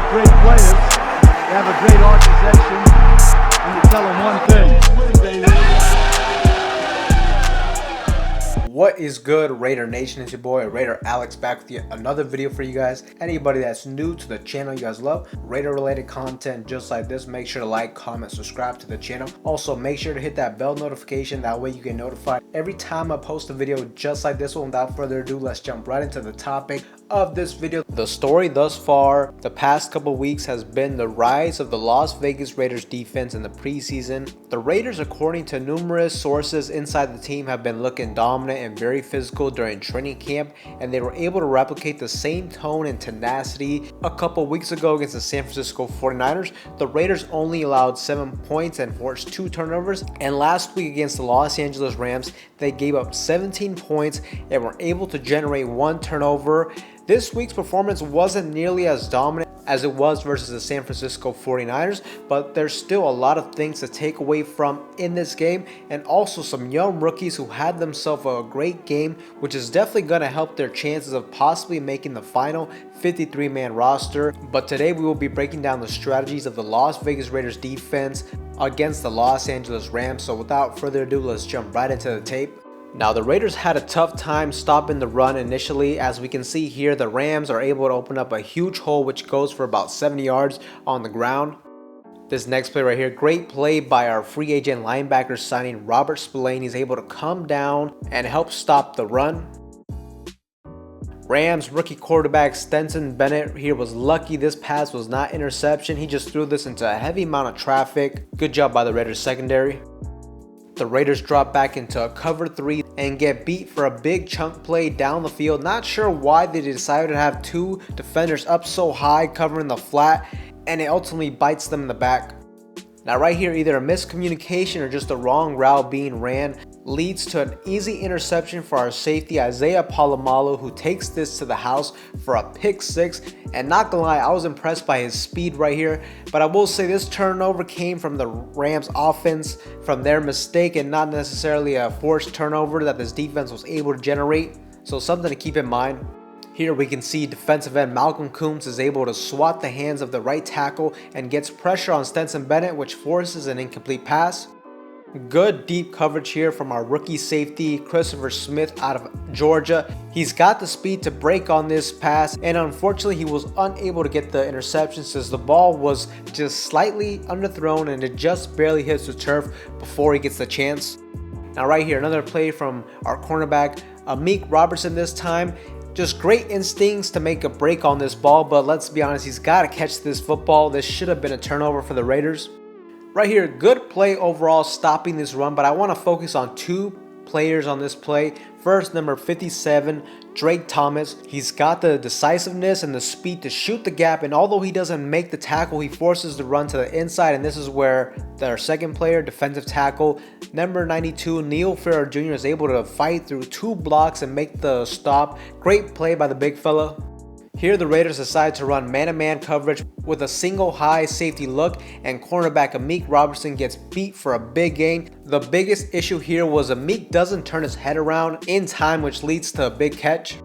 great players. They have a great organization. And you tell them one thing. What is good, Raider Nation? It's your boy Raider Alex back with yet another video for you guys. Anybody that's new to the channel, you guys love Raider related content just like this, make sure to like, comment, subscribe to the channel. Also make sure to hit that bell notification, that way you get notified every time I post a video just like this one. Without further ado, let's jump right into the topic of this video. The story thus far the past couple weeks has been the rise of the Las Vegas Raiders defense in the preseason. The Raiders, according to numerous sources inside the team, have been looking dominant and very physical during training camp, and they were able to replicate the same tone and tenacity a couple weeks ago against the San Francisco 49ers. The Raiders only allowed 7 points and forced 2 turnovers, and last week against the Los Angeles Rams they gave up 17 points and were able to generate 1 turnover. This week's performance wasn't nearly as dominant as it was versus the San Francisco 49ers, but there's still a lot of things to take away from in this game, and also some young rookies who had themselves a great game, which is definitely going to help their chances of possibly making the final 53-man roster. But today we will be breaking down the strategies of the Las Vegas Raiders defense against the Los Angeles Rams. So without further ado, let's jump right into the tape. Now, the Raiders had a tough time stopping the run initially. As we can see here, the Rams are able to open up a huge hole which goes for about 70 yards on the ground. This next play right here, great play by our free agent linebacker signing Robert Spillane. He's able to come down and help stop the run. Rams rookie quarterback Stetson Bennett here was lucky this pass was not interception. He just threw this into a heavy amount of traffic. Good job by the Raiders secondary. The Raiders drop back into a cover 3 and get beat for a big chunk play down the field. Not sure why they decided to have 2 defenders up so high covering the flat, and it ultimately bites them in the back. Now right here, either a miscommunication or just the wrong route being ran leads to an easy interception for our safety Isaiah Polamalu, who takes this to the house for a pick 6. And not gonna lie, I was impressed by his speed right here, but I will say this turnover came from the Rams offense, from their mistake, and not necessarily a forced turnover that this defense was able to generate. So something to keep in mind. Here we can see defensive end Malcolm Coombs is able to swat the hands of the right tackle and gets pressure on Stetson Bennett, which forces an incomplete pass. Good deep coverage here from our rookie safety Christopher Smith out of Georgia. He's got the speed to break on this pass, and unfortunately he was unable to get the interception since the ball was just slightly underthrown and it just barely hits the turf before he gets the chance. Now right here, another play from our cornerback Amik Robertson this time. Just great instincts to make a break on this ball, but let's be honest, he's got to catch this football. This should have been a turnover for the Raiders. Right here, good play overall stopping this run, but I want to focus on 2 players on this play. First, number 57, Drake Thomas. He's got the decisiveness and the speed to shoot the gap, and although he doesn't make the tackle, he forces the run to the inside, and this is where their second player, defensive tackle, number 92, Neil Farrer Jr. is able to fight through 2 blocks and make the stop. Great play by the big fella. Here the Raiders decide to run man-to-man coverage with a single high safety look, and cornerback Amik Robertson gets beat for a big gain. The biggest issue here was Amik doesn't turn his head around in time, which leads to a big catch.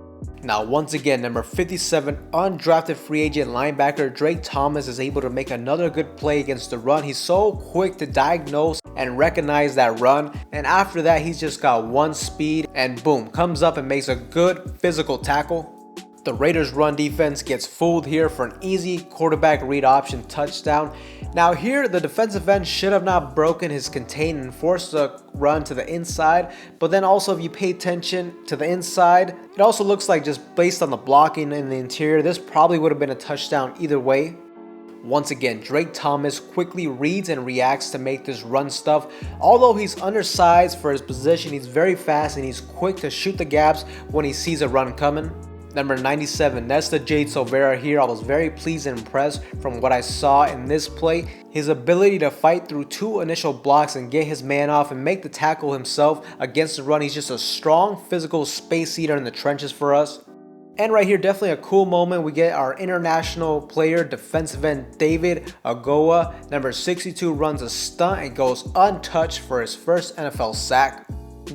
Now once again, number 57, undrafted free agent linebacker Drake Thomas is able to make another good play against the run. He's so quick to diagnose and recognize that run, and after that he's just got one speed and boom, comes up and makes a good physical tackle. The Raiders run defense gets fooled here for an easy quarterback read option touchdown. Now here the defensive end should have not broken his contain and forced the run to the inside, but then also if you pay attention to the inside, it also looks like, just based on the blocking in the interior, this probably would have been a touchdown either way. Once again, Drake Thomas quickly reads and reacts to make this run stuff. Although he's undersized for his position, he's very fast and he's quick to shoot the gaps when he sees a run coming. Number 97, Nesta Jade Silvera here. I was very pleased and impressed from what I saw in this play. His ability to fight through 2 initial blocks and get his man off and make the tackle himself against the run. He's just a strong physical space eater in the trenches for us. And right here, definitely a cool moment. We get our international player, defensive end David Agoa. Number 62 runs a stunt and goes untouched for his first NFL sack.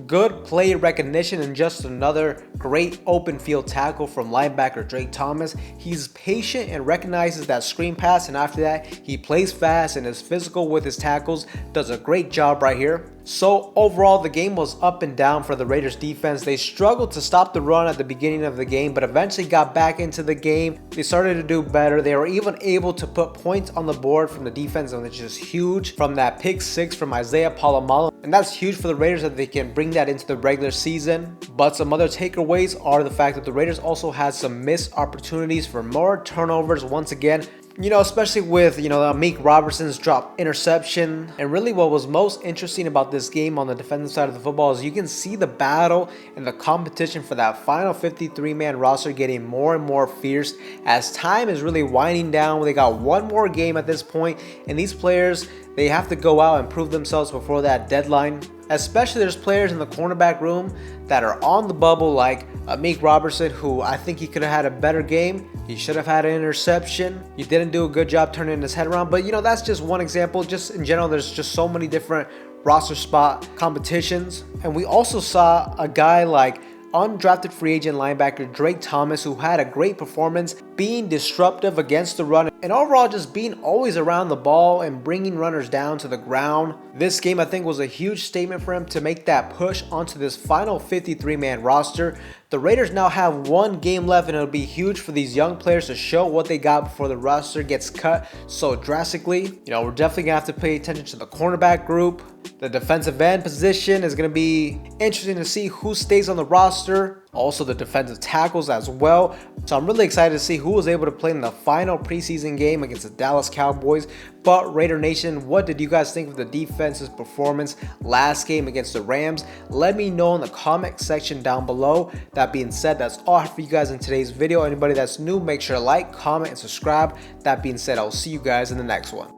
Good play recognition and just another great open field tackle from linebacker Drake Thomas. He's patient and recognizes that screen pass, and after that he plays fast and is physical with his tackles. Does a great job right here. So overall, the game was up and down for the Raiders defense. They struggled to stop the run at the beginning of the game, but eventually got back into the game. They started to do better. They were even able to put points on the board from the defense, which is huge, from that pick 6 from Isaiah Palomalo. And that's huge for the Raiders that they can bring that into the regular season. But some other takeaways are the fact that the Raiders also had some missed opportunities for more turnovers once again. Especially with, Amik Robertson's drop interception. And really what was most interesting about this game on the defensive side of the football is you can see the battle and the competition for that final 53-man roster getting more and more fierce as time is really winding down. They got one more game at this point, and these players, they have to go out and prove themselves before that deadline. Especially there's players in the cornerback room that are on the bubble, like Amik Robertson, who I think he could have had a better game. He should have had an interception. He didn't do a good job turning his head around. But that's just one example. Just in general, there's just so many different roster spot competitions. And we also saw a guy like undrafted free agent linebacker Drake Thomas, who had a great performance, being disruptive against the run and overall just being always around the ball and bringing runners down to the ground. This game, I think, was a huge statement for him to make that push onto this final 53-man roster. The Raiders now have one game left, and it'll be huge for these young players to show what they got before the roster gets cut so drastically. We're definitely gonna have to pay attention to the cornerback group. The defensive end position is going to be interesting to see who stays on the roster. Also the defensive tackles as well. So I'm really excited to see who was able to play in the final preseason game against the Dallas Cowboys. But Raider Nation, what did you guys think of the defense's performance last game against the Rams? Let me know in the comment section down below. That being said, that's all I have for you guys in today's video. Anybody that's new, make sure to like, comment, and subscribe. That being said, I'll see you guys in the next one.